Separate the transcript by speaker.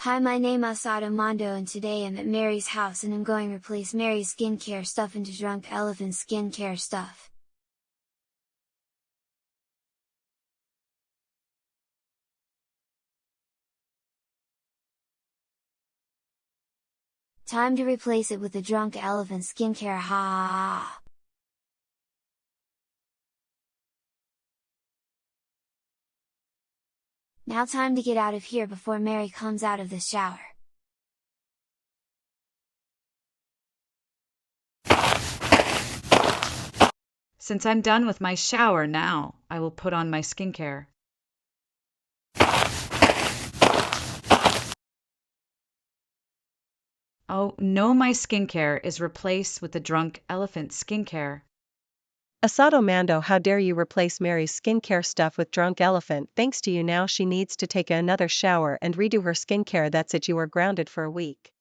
Speaker 1: Hi, my name Asado Mando and today I'm at Mary's house and I'm going to replace Mary's skincare stuff into Drunk Elephant skincare stuff. Time to replace it with the Drunk Elephant skincare, ha ha ha. Now time to get out of here before Mary comes out of the shower.
Speaker 2: Since I'm done with my shower now, I will put on my skincare. Oh, no, my skincare is replaced with the Drunk Elephant skincare.
Speaker 3: Asado Mando, how dare you replace Mary's skincare stuff with Drunk Elephant? Thanks to you now she needs to take another shower and redo her skincare. That's it, you are grounded for a week.